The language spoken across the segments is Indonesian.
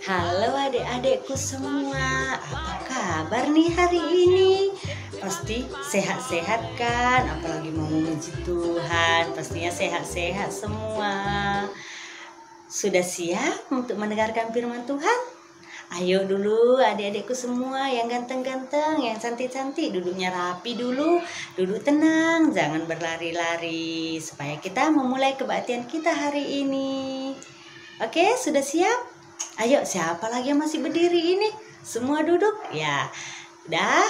Halo adik-adikku semua, apa kabar nih hari ini? Pasti sehat-sehat kan? Apalagi mau memuji Tuhan, pastinya sehat-sehat semua. Sudah siap untuk mendengarkan firman Tuhan? Ayo dulu adik-adikku semua yang ganteng-ganteng, yang cantik-cantik, duduknya rapi dulu, duduk tenang, jangan berlari-lari, supaya kita memulai kebaktian kita hari ini. Oke, sudah siap? Ayo, siapa lagi yang masih berdiri ini? Semua duduk? Ya, udah.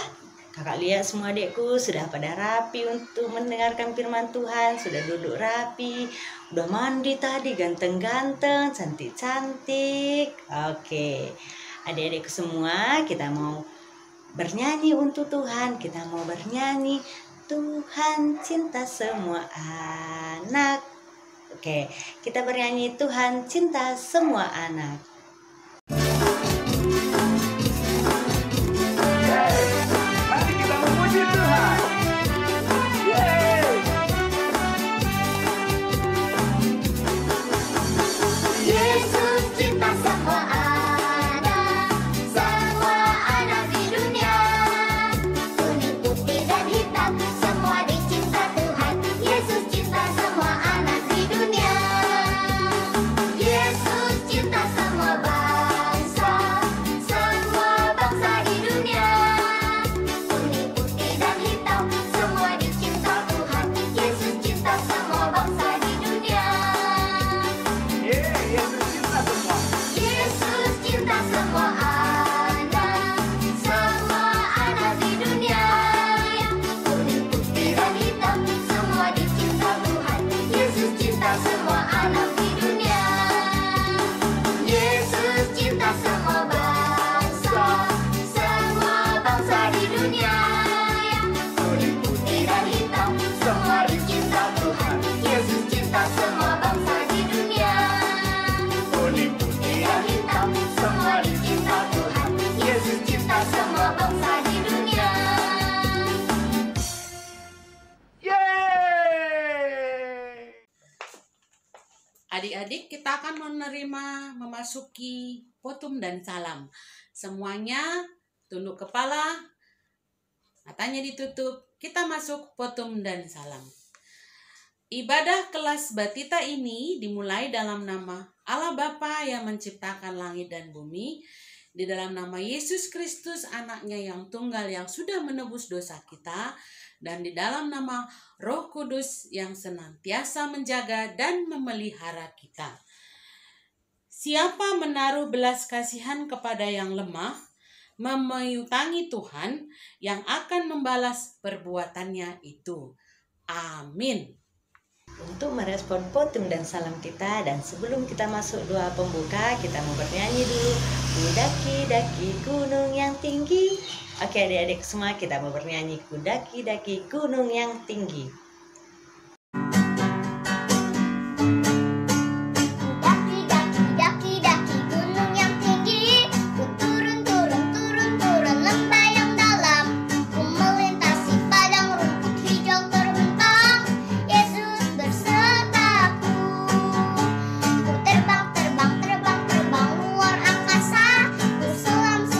Kakak lihat semua adikku sudah pada rapi untuk mendengarkan firman Tuhan, sudah duduk rapi, udah mandi tadi, ganteng-ganteng, cantik-cantik. Oke, adik-adikku semua, kita mau bernyanyi untuk Tuhan, kita mau bernyanyi, Tuhan cinta semua anak. Oke, kita bernyanyi Tuhan cinta semua anak. Mari kita memuji Tuhan. Yesus cinta semua anak di dunia. Kuning, putih, dan hitam, semua dicinta Tuhan. Yesus cinta semua anak di dunia. Yesus cinta semua bangsa di dunia. Kuning, putih, dan hitam, semua dicinta Tuhan. Yesus cinta semua bangsa di dunia. Yesus cinta semua. Yesus cinta semua anak di dunia. Kuning, putih, dan hitam, semua dicinta Tuhan. Yesus cinta semua anak di dunia. Yesus cinta semua bangsa di dunia. Kuning, putih, dan hitam, semua dicinta Tuhan. Yesus cinta semua bangsa di dunia. Kuning, putih, Dan hitam, semua dicinta Tuhan. Yesus cinta semua bangsa di dunia. yeay. Adik-adik, kita akan memasuki potum dan salam. Semuanya tunduk kepala, matanya ditutup. Kita masuk potum dan salam. Ibadah kelas batita ini dimulai dalam nama Allah Bapa yang menciptakan langit dan bumi, di dalam nama Yesus Kristus anaknya yang tunggal yang sudah menebus dosa kita, dan di dalam nama Roh Kudus yang senantiasa menjaga dan memelihara kita. Siapa menaruh belas kasihan kepada yang lemah, memayutangi Tuhan yang akan membalas perbuatannya itu. Amin. Untuk merespon potum dan salam kita, dan sebelum kita masuk doa pembuka, kita mau bernyanyi dulu. Kudaki-daki gunung yang tinggi. Oke adik-adik semua, kita mau bernyanyi kudaki-daki gunung yang tinggi. Daki gunung yang tinggi, ku turun lembah yang dalam, ku melintasi padang rumput hijau terbentang. Yesus bersertaku, ku terbang luar angkasa, ku selam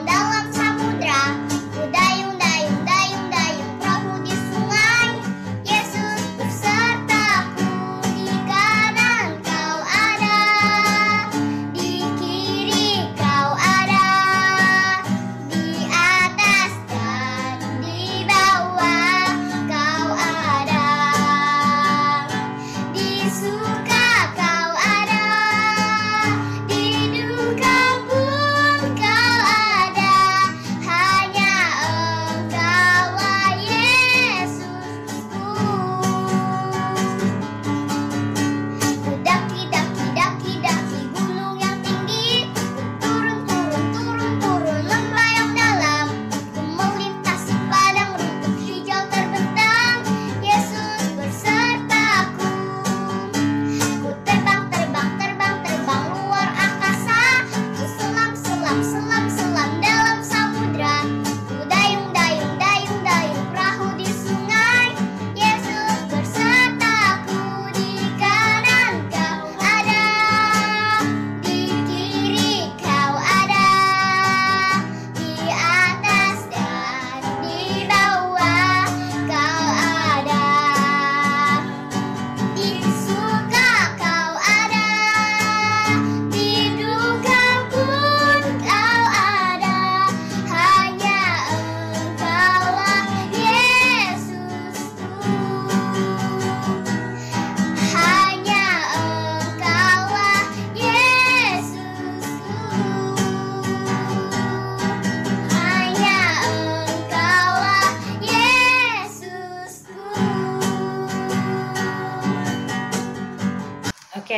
dalam samudra, ku dayung perahu di sungai.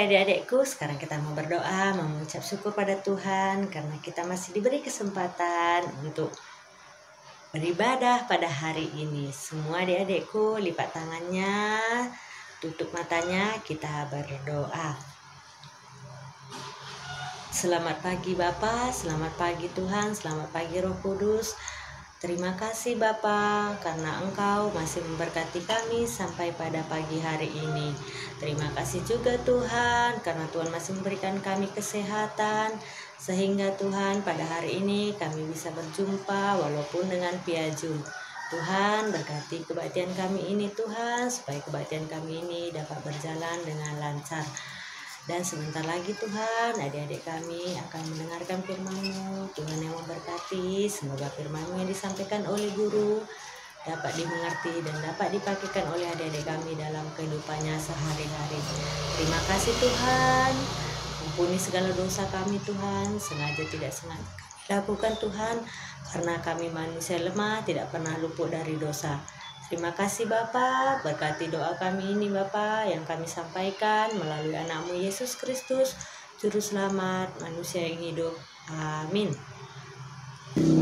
adik-adikku, sekarang kita mau berdoa, mau mengucap syukur pada Tuhan karena kita masih diberi kesempatan untuk beribadah pada hari ini. Semua adik-adikku lipat tangannya, tutup matanya, kita berdoa. Selamat pagi Bapa, selamat pagi Tuhan, selamat pagi Roh Kudus. Terima kasih Bapa karena Engkau masih memberkati kami sampai pada pagi hari ini. Terima kasih juga Tuhan karena Tuhan masih memberikan kami kesehatan sehingga Tuhan pada hari ini kami bisa berjumpa walaupun dengan via Zoom. Tuhan berkati kebaktian kami ini Tuhan supaya kebaktian kami ini dapat berjalan dengan lancar. Dan sebentar lagi Tuhan, adik-adik kami akan mendengarkan firman-Mu. Tuhan yang memberkati, semoga firman-Mu yang disampaikan oleh guru dapat dimengerti dan dapat dipakaikan oleh adik-adik kami dalam kehidupannya sehari-hari. Terima kasih Tuhan, ampuni segala dosa kami Tuhan, sengaja tidak sengaja lakukan Tuhan, karena kami manusia lemah tidak pernah luput dari dosa. Terima kasih Bapa, berkati doa kami ini Bapa yang kami sampaikan melalui anak-Mu Yesus Kristus, Juru Selamat manusia yang hidup. Amin.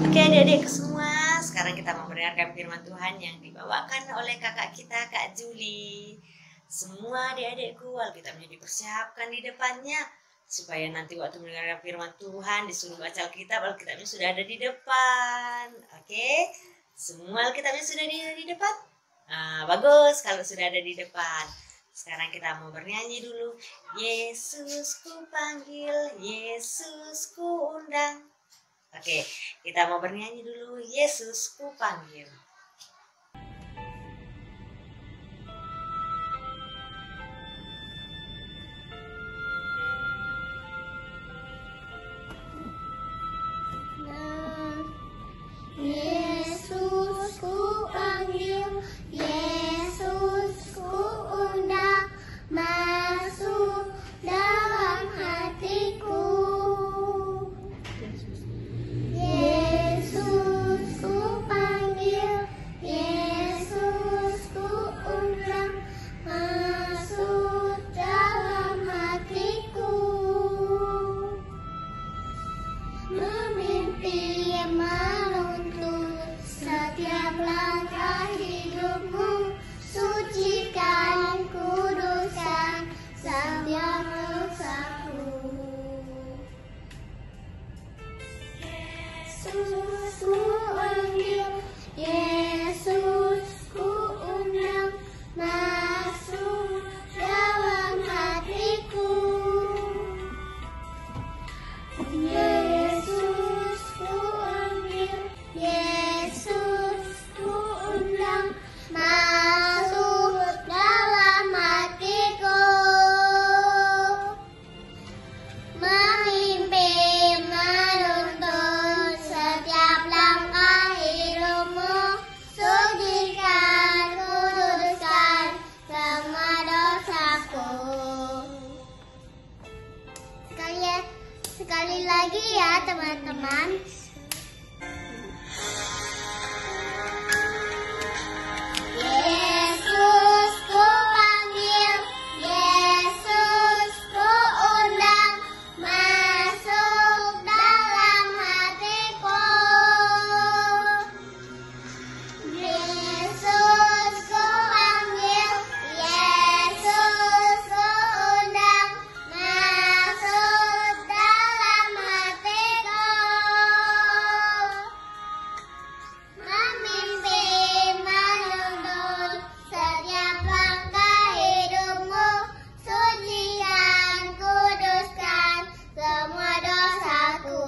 Oke adik-adik semua, sekarang kita mau mendengarkan firman Tuhan yang dibawakan oleh kakak kita, Kak Juli. Semua adik-adikku, Alkitabnya dipersiapkan di depannya, supaya nanti waktu mendengarkan firman Tuhan disuruh baca Alkitabnya sudah ada di depan. Oke? Semua Alkitabnya sudah ada di depan? Nah, bagus kalau sudah ada di depan. Sekarang kita mau bernyanyi dulu. Yesus ku panggil, Yesus ku undang. Oke, kita mau bernyanyi dulu. Yesus ku panggil. Yesus ku panggil, Yesus ku undang, masuk dalam hatiku. Yesus ku panggil, Yesus ku undang, masuk dalam hatiku. Memimpin menuntun setiap langkah hidupmu, sucikan, kuduskan setiap dosaku. Yesus ku panggil, Yesus ku undang, masuk dalam hatiku. Yesus ku panggil, Yesus ku undang, masuk dalam hatiku. Memimpin menuntun setiap langkah hidupmu, sucikan, kuduskan semua dosaku. Sekali lagi ya teman-teman. Yesus ku panggil, Yesus ku undang, masuk dalam hatiku. Yesus ku panggil, Yesus ku undang, masuk dalam hatiku. Memimpin menuntun setiap langkah hidupmu, sucikan, kuduskan semua dosaku.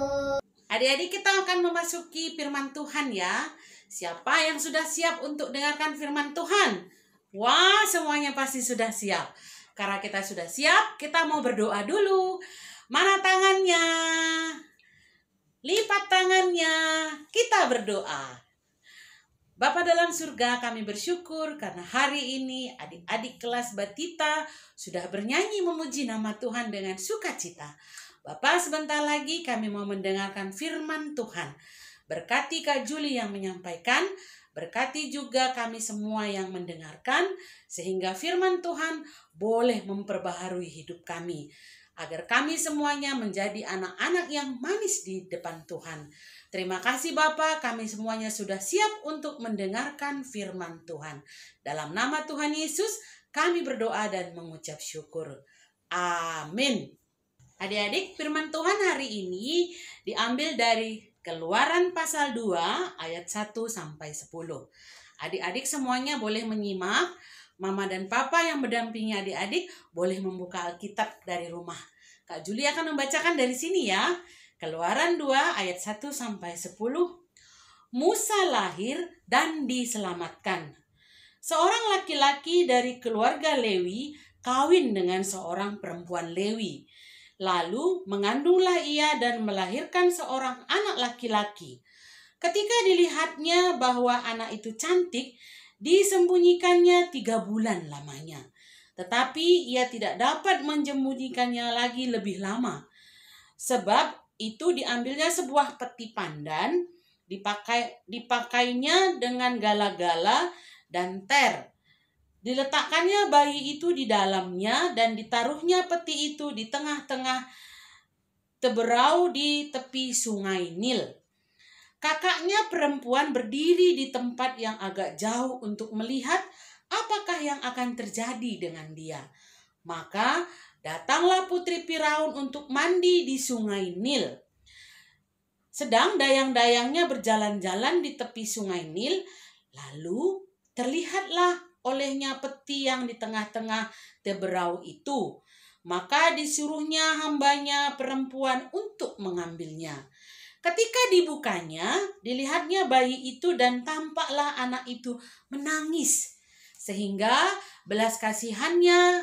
Adik-adik, kita akan memasuki firman Tuhan ya. Siapa yang sudah siap untuk dengarkan firman Tuhan? Wah, semuanya pasti sudah siap. Karena kita sudah siap, kita mau berdoa dulu. Mana tangannya? Lipat tangannya. Kita berdoa. Bapa dalam surga, kami bersyukur karena hari ini adik-adik kelas Batita sudah bernyanyi memuji nama Tuhan dengan sukacita. Bapak, sebentar lagi kami mau mendengarkan firman Tuhan. Berkati Kak Juli yang menyampaikan, Berkati juga kami semua yang mendengarkan, sehingga firman Tuhan boleh memperbaharui hidup kami, agar kami semuanya menjadi anak-anak yang manis di depan Tuhan. Terima kasih Bapa, kami semuanya sudah siap untuk mendengarkan firman Tuhan. Dalam nama Tuhan Yesus, kami berdoa dan mengucap syukur. Amin. Adik-adik, firman Tuhan hari ini diambil dari Keluaran pasal 2 ayat 1 sampai 10. Adik-adik semuanya boleh menyimak. Mama dan Papa yang mendampingi adik-adik boleh membuka Alkitab dari rumah. Kak Juli akan membacakan dari sini ya. Keluaran 2 ayat 1 sampai 10. Musa lahir dan diselamatkan. Seorang laki-laki dari keluarga Lewi kawin dengan seorang perempuan Lewi. Lalu mengandunglah ia dan melahirkan seorang anak laki-laki. Ketika dilihatnya bahwa anak itu cantik, disembunyikannya 3 bulan lamanya. Tetapi ia tidak dapat menyembunyikannya lagi lebih lama. Sebab itu diambilnya sebuah peti pandan, dipakainya dengan gala-gala dan ter. Diletakkannya bayi itu di dalamnya dan ditaruhnya peti itu di tengah-tengah teberau di tepi sungai Nil. Kakaknya perempuan berdiri di tempat yang agak jauh untuk melihat apakah yang akan terjadi dengan dia. Maka datanglah putri Firaun untuk mandi di sungai Nil. Sedang dayang-dayangnya berjalan-jalan di tepi sungai Nil, lalu terlihatlah olehnya peti yang di tengah-tengah teberau itu. Maka disuruhnya hambanya perempuan untuk mengambilnya. Ketika dibukanya, dilihatnya bayi itu dan tampaklah anak itu menangis. Sehingga belas kasihannya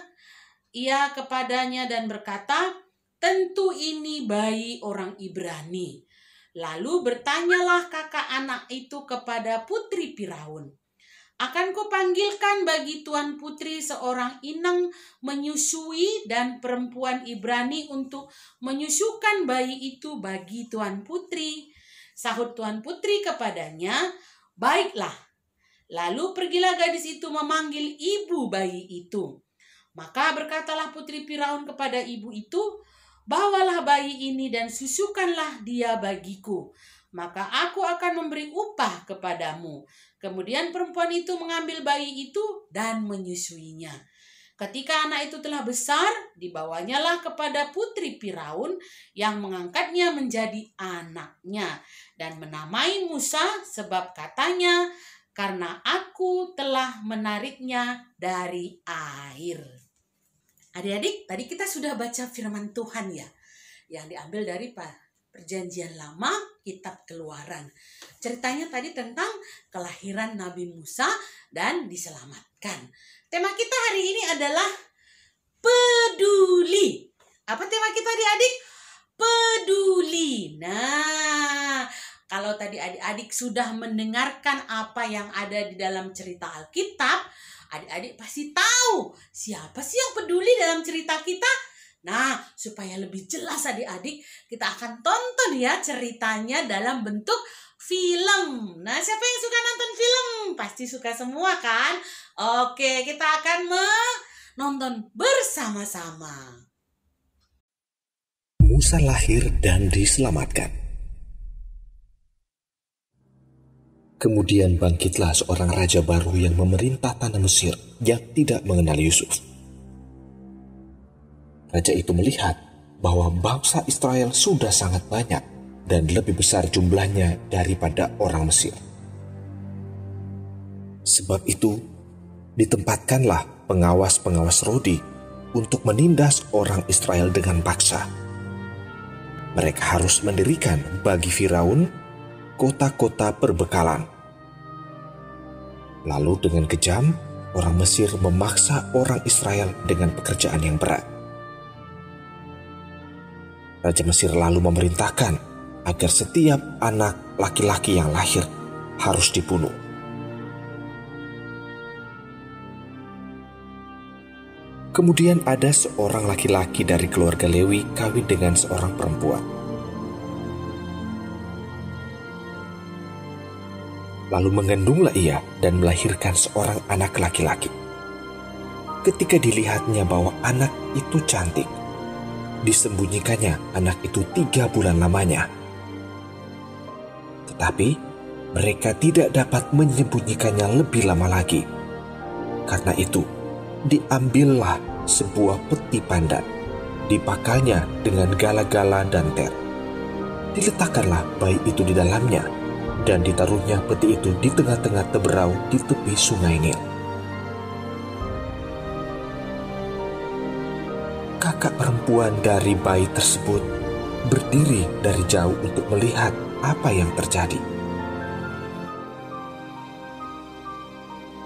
ia kepadanya dan berkata, "Tentu ini bayi orang Ibrani." Lalu bertanyalah kakak anak itu kepada putri Firaun, "Akan kupanggilkan bagi tuan putri seorang inang menyusui dan perempuan Ibrani untuk menyusukan bayi itu bagi tuan putri?" Sahut tuan putri kepadanya, "Baiklah." Lalu pergilah gadis itu memanggil ibu bayi itu. Maka berkatalah putri Firaun kepada ibu itu, "Bawalah bayi ini dan susukanlah dia bagiku. Maka aku akan memberi upah kepadamu." Kemudian perempuan itu mengambil bayi itu dan menyusuinya. Ketika anak itu telah besar, dibawanyalah kepada putri Firaun yang mengangkatnya menjadi anaknya dan menamai Musa, sebab katanya, "Karena aku telah menariknya dari air." Adik-adik, tadi kita sudah baca firman Tuhan ya, yang diambil dari Perjanjian Lama, kitab Keluaran. Ceritanya tadi tentang kelahiran Nabi Musa dan diselamatkan. Tema kita hari ini adalah peduli. Apa tema kita adik-adik? Peduli. Nah, kalau tadi adik-adik sudah mendengarkan apa yang ada di dalam cerita Alkitab, adik-adik pasti tahu siapa sih yang peduli dalam cerita kita. Nah, supaya lebih jelas adik-adik, kita akan tonton ya ceritanya dalam bentuk film. Nah, siapa yang suka nonton film? Pasti suka semua kan? Oke, kita akan menonton bersama-sama. Musa lahir dan diselamatkan. Kemudian bangkitlah seorang raja baru yang memerintah tanah Mesir yang tidak mengenal Yusuf. Raja itu melihat bahwa bangsa Israel sudah sangat banyak dan lebih besar jumlahnya daripada orang Mesir. Sebab itu, ditempatkanlah pengawas-pengawas Rodi untuk menindas orang Israel dengan paksa. Mereka harus mendirikan bagi Firaun kota-kota perbekalan. Lalu dengan kejam, orang Mesir memaksa orang Israel dengan pekerjaan yang berat. Raja Mesir lalu memerintahkan agar setiap anak laki-laki yang lahir harus dibunuh. Kemudian ada seorang laki-laki dari keluarga Lewi kawin dengan seorang perempuan. Lalu mengandunglah ia dan melahirkan seorang anak laki-laki. Ketika dilihatnya bahwa anak itu cantik, disembunyikannya anak itu 3 bulan lamanya. Tetapi mereka tidak dapat menyembunyikannya lebih lama lagi. Karena itu, diambillah sebuah peti pandan, dipakalnya dengan gala-gala dan ter. Diletakkanlah bayi itu di dalamnya, dan ditaruhnya peti itu di tengah-tengah teberau di tepi sungai Nil. Kakak perempuan dari bayi tersebut berdiri dari jauh untuk melihat apa yang terjadi.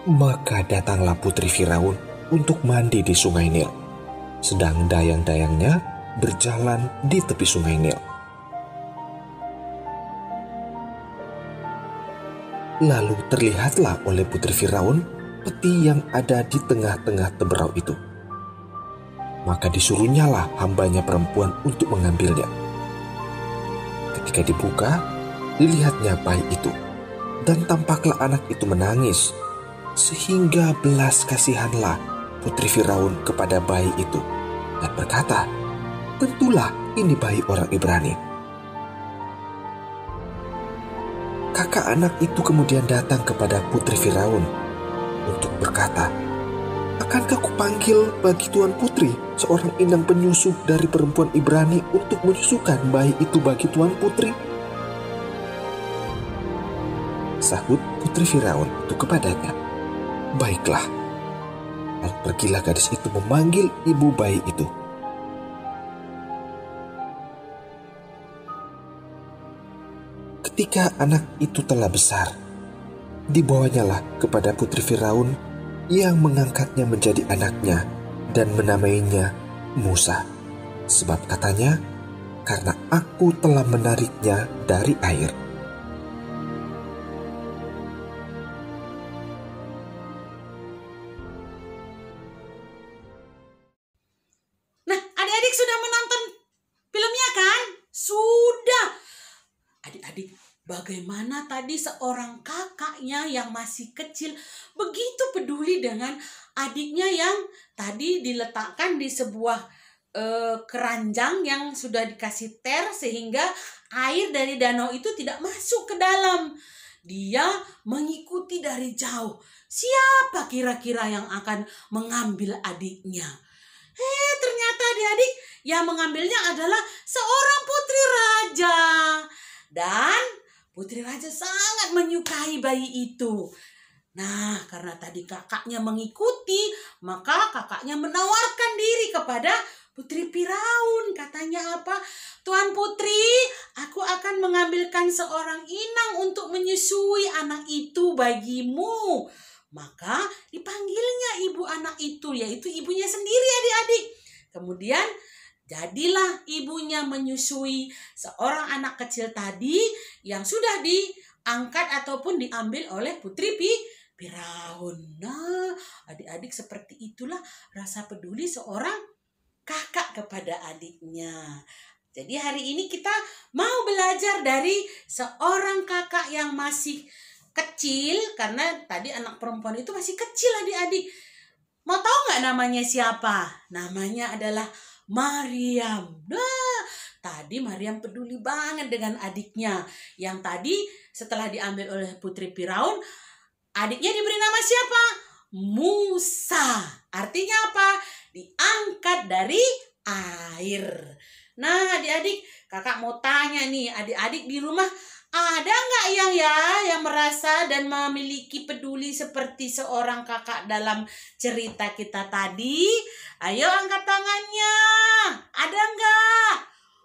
Maka datanglah putri Firaun untuk mandi di sungai Nil, sedang dayang-dayangnya berjalan di tepi sungai Nil. Lalu terlihatlah oleh putri Firaun peti yang ada di tengah-tengah teberau itu. Maka disuruhnyalah hambanya perempuan untuk mengambilnya. Ketika dibuka, dilihatnya bayi itu, dan tampaklah anak itu menangis, sehingga belas kasihanlah putri Firaun kepada bayi itu, dan berkata, "Tentulah ini bayi orang Ibrani." Kakak anak itu kemudian datang kepada putri Firaun untuk berkata, "Akankah kupanggil bagi Tuan Putri seorang inang penyusu dari perempuan Ibrani untuk menyusukan bayi itu bagi Tuan Putri?" Sahut putri Firaun itu kepadanya, "Baiklah." Lalu pergilah gadis itu memanggil ibu bayi itu. Ketika anak itu telah besar, dibawanyalah kepada putri Firaun yang mengangkatnya menjadi anaknya dan menamainya Musa. Sebab katanya, "Karena aku telah menariknya dari air." Nah, adik-adik sudah menonton filmnya kan? Sudah. Adik-adik, bagaimana tadi seorang kakaknya yang masih kecil begitu peduli dengan adiknya yang tadi diletakkan di sebuah keranjang yang sudah dikasih ter sehingga air dari danau itu tidak masuk ke dalam. Dia mengikuti dari jauh. Siapa kira-kira yang akan mengambil adiknya? Ternyata adik-adik yang mengambilnya adalah seorang putri raja. Dan putri raja sangat menyukai bayi itu. Nah, karena tadi kakaknya mengikuti, maka kakaknya menawarkan diri kepada putri Firaun. Katanya apa? "Tuan Putri, aku akan mengambilkan seorang inang untuk menyusui anak itu bagimu." Maka dipanggilnya ibu anak itu, yaitu ibunya sendiri adik-adik. Kemudian jadilah ibunya menyusui seorang anak kecil tadi yang sudah diangkat ataupun diambil oleh putri Firaun. Nah, adik-adik seperti itulah rasa peduli seorang kakak kepada adiknya. Jadi hari ini kita mau belajar dari seorang kakak yang masih kecil, karena tadi anak perempuan itu masih kecil adik-adik. Mau tahu nggak namanya siapa? Namanya adalah Maryam. Nah, tadi Maryam peduli banget dengan adiknya. Yang tadi setelah diambil oleh putri Firaun, adiknya diberi nama siapa? Musa. Artinya apa? Diangkat dari air. Nah, adik-adik, kakak mau tanya nih, adik-adik di rumah ada nggak yang merasa dan memiliki peduli seperti seorang kakak dalam cerita kita tadi? Ayo angkat tangannya. Ada nggak?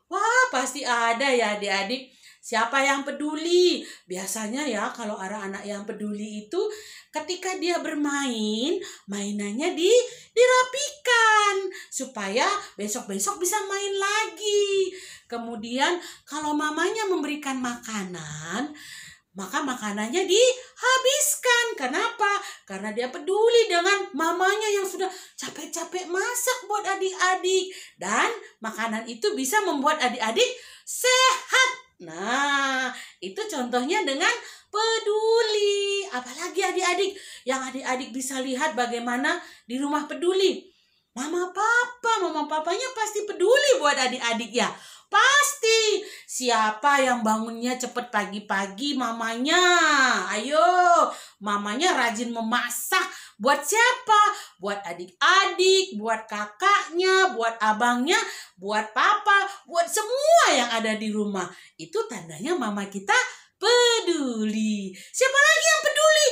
Wah, pasti ada ya adik-adik. Siapa yang peduli? Biasanya ya kalau anak-anak yang peduli itu ketika dia bermain, mainannya dirapikan supaya besok-besok bisa main lagi. Kemudian kalau mamanya memberikan makanan, maka makanannya dihabiskan. Kenapa? Karena dia peduli dengan mamanya yang sudah capek-capek masak buat adik-adik. Dan makanan itu bisa membuat adik-adik sehat. Nah, itu contohnya dengan peduli. Apalagi adik-adik, yang adik-adik bisa lihat bagaimana di rumah peduli. Mama papanya pasti peduli buat adik-adik ya. Pasti. Siapa yang bangunnya cepat pagi-pagi? Mamanya. Ayo, mamanya rajin memasak. Buat siapa? Buat adik-adik, buat kakaknya, buat abangnya, buat papa, buat semua yang ada di rumah. Itu tandanya mama kita peduli. Siapa lagi yang peduli?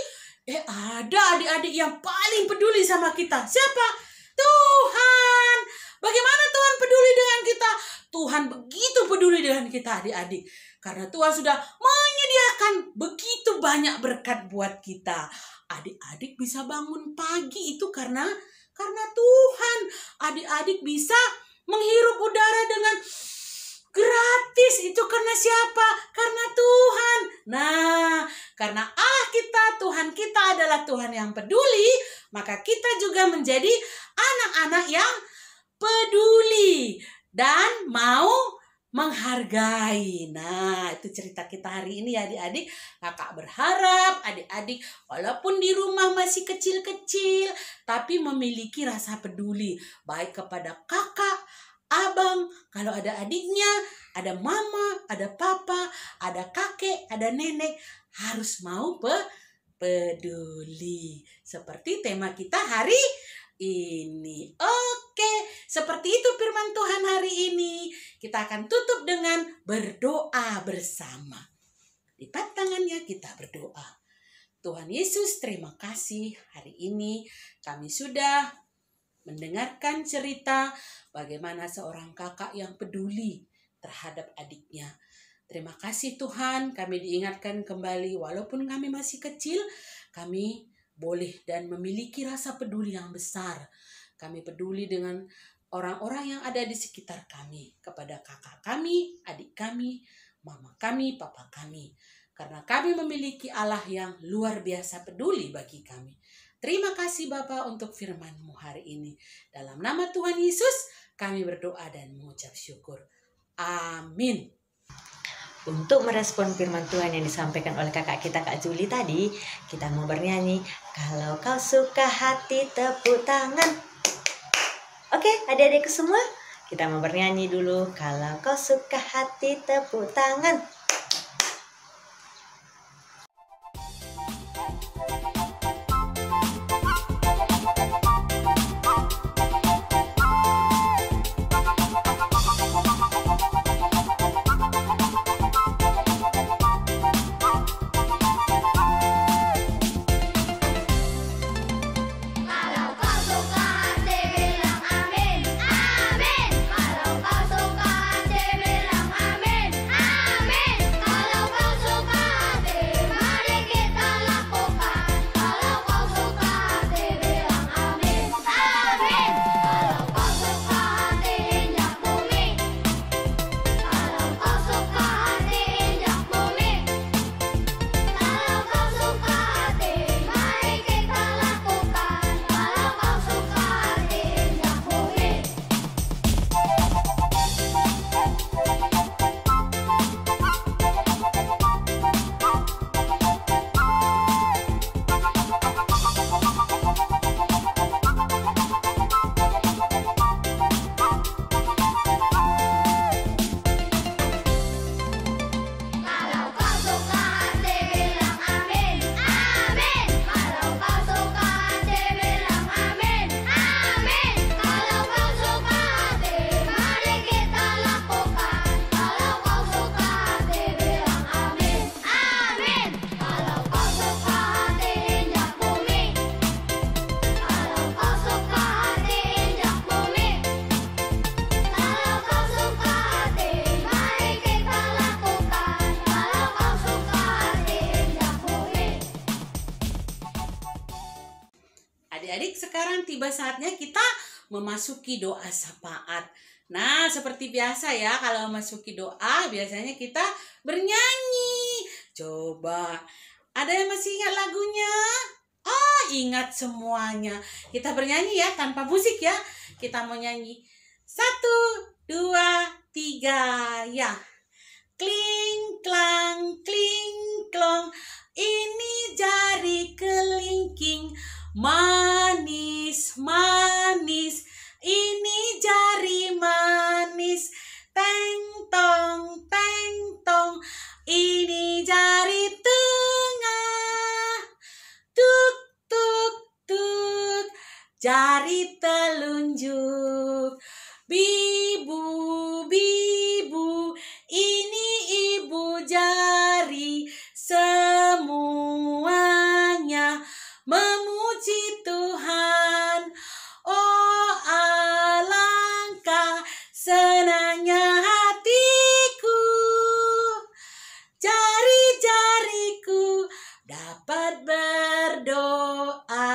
Ada adik-adik yang paling peduli sama kita. Siapa? Tuhan. Bagaimana Tuhan peduli dengan kita? Tuhan begitu peduli dengan kita adik-adik. Karena Tuhan sudah menyediakan begitu banyak berkat buat kita. Adik-adik bisa bangun pagi itu karena Tuhan. Adik-adik bisa menghirup udara dengan gratis. Itu karena siapa? Karena Tuhan. Nah, karena Allah kita, Tuhan kita adalah Tuhan yang peduli, maka kita juga menjadi anak-anak yang peduli dan mau menghargai. Nah, itu cerita kita hari ini ya adik-adik. Kakak berharap adik-adik walaupun di rumah masih kecil-kecil, tapi memiliki rasa peduli. Baik kepada kakak, abang, kalau ada adiknya, ada mama, ada papa, ada kakek, ada nenek, harus mau peduli. Seperti tema kita hari ini. Oke, seperti itu firman Tuhan hari ini. Kita akan tutup dengan berdoa bersama. Lipat tangannya, kita berdoa. Tuhan Yesus, terima kasih hari ini kami sudah mendengarkan cerita bagaimana seorang kakak yang peduli terhadap adiknya. Terima kasih Tuhan, kami diingatkan kembali walaupun kami masih kecil, kami boleh dan memiliki rasa peduli yang besar. Kami peduli dengan orang-orang yang ada di sekitar kami, kepada kakak kami, adik kami, mama kami, papa kami. Karena kami memiliki Allah yang luar biasa peduli bagi kami. Terima kasih Bapa untuk firman-Mu hari ini. Dalam nama Tuhan Yesus, kami berdoa dan mengucap syukur. Amin. Untuk merespon firman Tuhan yang disampaikan oleh kakak kita Kak Juli tadi, kita mau bernyanyi, kalau kau suka hati tepuk tangan. Oke, adik-adikku semua, kita mau bernyanyi dulu, kalau kau suka hati tepuk tangan. Kalau kau suka hati bilang amin, amin. Kalau kau suka hati bilang amin, amin. Kalau kau suka hati, mari kita lakukan. Kalau kau suka hati bilang amin, amin. Kalau kau suka hati injak bumi. Kalau kau suka hati injak bumi. Kalau kau suka hati, mari kita lakukan. Kalau kau suka hati injak bumi. Kalau kau suka hati bilang amin, amin. Kalau kau suka hati bilang amin, amin. Kalau kau suka hati, mari kita lakukan. Kalau kau suka hati bilang amin, amin. Kalau kau suka hati injak bumi. Kalau kau suka hati injak bumi. Kalau kau suka hati, mari kita lakukan. Kalau kau suka hati injak bumi. Adik-adik, sekarang tiba saatnya kita memasuki doa syafaat. Nah, seperti biasa ya, kalau memasuki doa biasanya kita bernyanyi. Coba, ada yang masih ingat lagunya? Oh, ingat semuanya. Kita bernyanyi ya, tanpa musik ya. Kita mau nyanyi. 1, 2, 3, ya. Kling, klang, kling, klong. Ini jari kelingking, manis, manis. Ini jari manis, teng tong, teng tong. Ini jari tengah, tuk tuk tuk. Jari telunjuk, bibu, bibu. Ini ibu jari, semuanya memuji Tuhan. Oh, alangkah senangnya hatiku, jari-jariku dapat berdoa.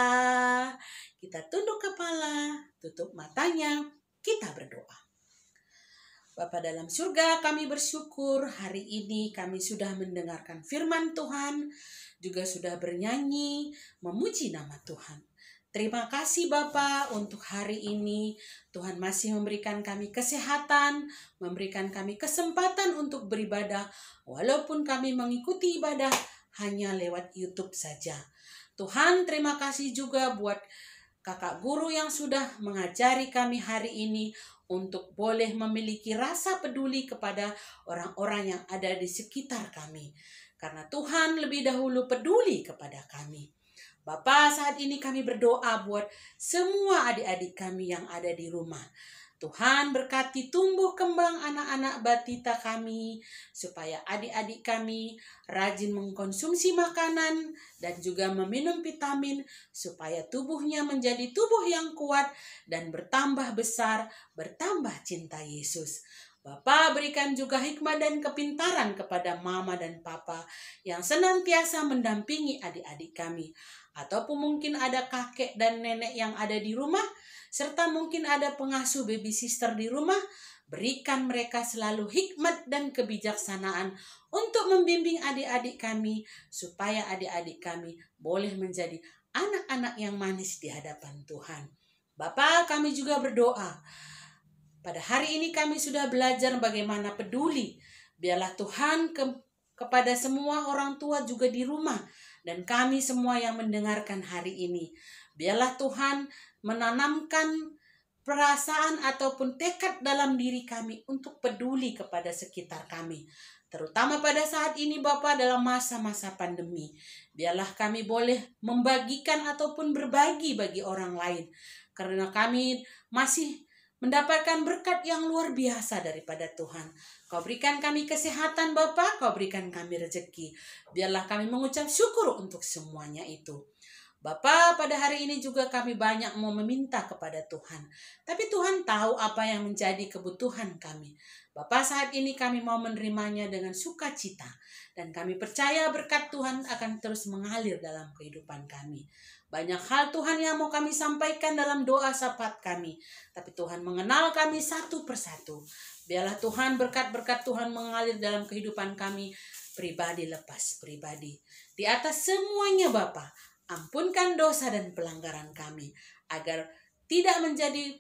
Kita tunduk kepala, tutup matanya, kita berdoa. Bapa dalam surga, kami bersyukur hari ini kami sudah mendengarkan firman Tuhan, juga sudah bernyanyi, memuji nama Tuhan. Terima kasih Bapa untuk hari ini. Tuhan masih memberikan kami kesehatan, memberikan kami kesempatan untuk beribadah, walaupun kami mengikuti ibadah hanya lewat YouTube saja. Tuhan, terima kasih juga buat kakak guru yang sudah mengajari kami hari ini untuk boleh memiliki rasa peduli kepada orang-orang yang ada di sekitar kami. Karena Tuhan lebih dahulu peduli kepada kami. Bapa, saat ini kami berdoa buat semua adik-adik kami yang ada di rumah. Tuhan berkati tumbuh kembang anak-anak batita kami, supaya adik-adik kami rajin mengkonsumsi makanan dan juga meminum vitamin, supaya tubuhnya menjadi tubuh yang kuat dan bertambah besar, bertambah cinta Yesus. Bapa, berikan juga hikmat dan kepintaran kepada mama dan papa yang senantiasa mendampingi adik-adik kami. Ataupun mungkin ada kakek dan nenek yang ada di rumah, serta mungkin ada pengasuh baby sister di rumah. Berikan mereka selalu hikmat dan kebijaksanaan untuk membimbing adik-adik kami, supaya adik-adik kami boleh menjadi anak-anak yang manis di hadapan Tuhan. Bapa, kami juga berdoa. Pada hari ini kami sudah belajar bagaimana peduli. Biarlah Tuhan kepada semua orang tua juga di rumah, dan kami semua yang mendengarkan hari ini. Biarlah Tuhan menanamkan perasaan ataupun tekad dalam diri kami untuk peduli kepada sekitar kami. Terutama pada saat ini Bapa, dalam masa-masa pandemi. Biarlah kami boleh membagikan ataupun berbagi bagi orang lain. Karena kami masih mendapatkan berkat yang luar biasa daripada Tuhan. Kau berikan kami kesehatan Bapa, Kau berikan kami rezeki. Biarlah kami mengucap syukur untuk semuanya itu. Bapa, pada hari ini juga kami banyak mau meminta kepada Tuhan. Tapi Tuhan tahu apa yang menjadi kebutuhan kami. Bapa, saat ini kami mau menerimanya dengan sukacita. Dan kami percaya berkat Tuhan akan terus mengalir dalam kehidupan kami. Banyak hal Tuhan yang mau kami sampaikan dalam doa syafaat kami. Tapi Tuhan mengenal kami satu persatu. Biarlah Tuhan, berkat-berkat Tuhan mengalir dalam kehidupan kami. Pribadi lepas pribadi. Di atas semuanya Bapa, ampunkan dosa dan pelanggaran kami. Agar tidak menjadi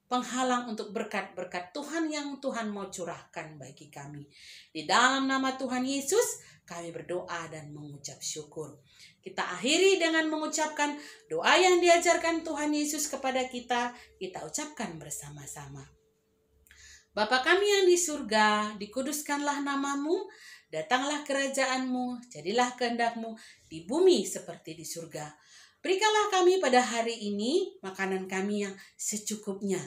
penghalang untuk berkat-berkat Tuhan yang Tuhan mau curahkan bagi kami. Di dalam nama Tuhan Yesus, kami berdoa dan mengucap syukur. Kita akhiri dengan mengucapkan doa yang diajarkan Tuhan Yesus kepada kita. Kita ucapkan bersama-sama. Bapa kami yang di surga, dikuduskanlah namamu, datanglah kerajaanmu, jadilah kehendak-mu di bumi seperti di surga. Berikanlah kami pada hari ini makanan kami yang secukupnya.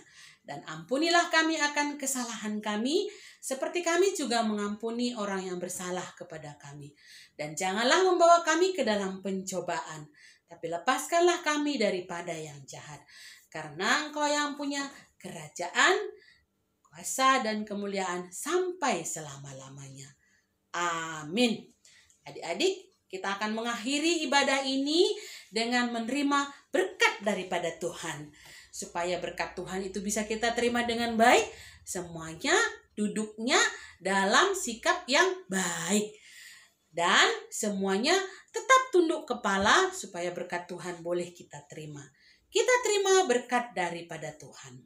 Dan ampunilah kami akan kesalahan kami, seperti kami juga mengampuni orang yang bersalah kepada kami. Dan janganlah membawa kami ke dalam pencobaan, tapi lepaskanlah kami daripada yang jahat. Karena Engkau yang punya kerajaan, kuasa dan kemuliaan sampai selama-lamanya. Amin. Adik-adik, kita akan mengakhiri ibadah ini dengan menerima berkat daripada Tuhan. Supaya berkat Tuhan itu bisa kita terima dengan baik, semuanya duduknya dalam sikap yang baik. Dan semuanya tetap tunduk kepala supaya berkat Tuhan boleh kita terima. Kita terima berkat daripada Tuhan.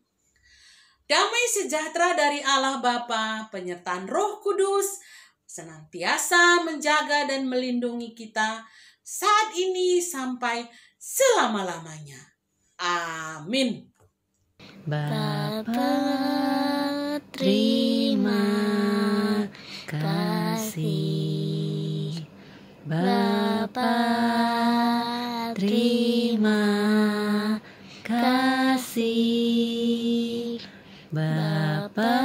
Damai sejahtera dari Allah Bapa, penyertaan Roh Kudus, senantiasa menjaga dan melindungi kita saat ini sampai selama-lamanya. Amin. Bapa, terima kasih. Bapa, terima kasih. Bapa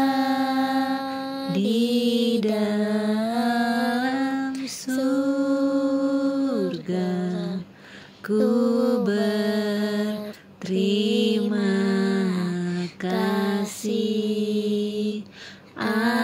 di dalam surga, ku berterima kasih. Amin.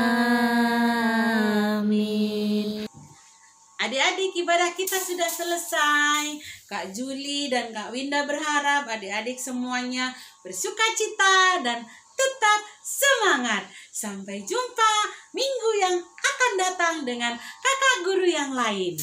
Adik-adik, ibadah kita sudah selesai. Kak Juli dan Kak Winda berharap adik-adik semuanya bersukacita dan tetap semangat. Sampai jumpa minggu yang akan datang dengan kakak guru yang lain.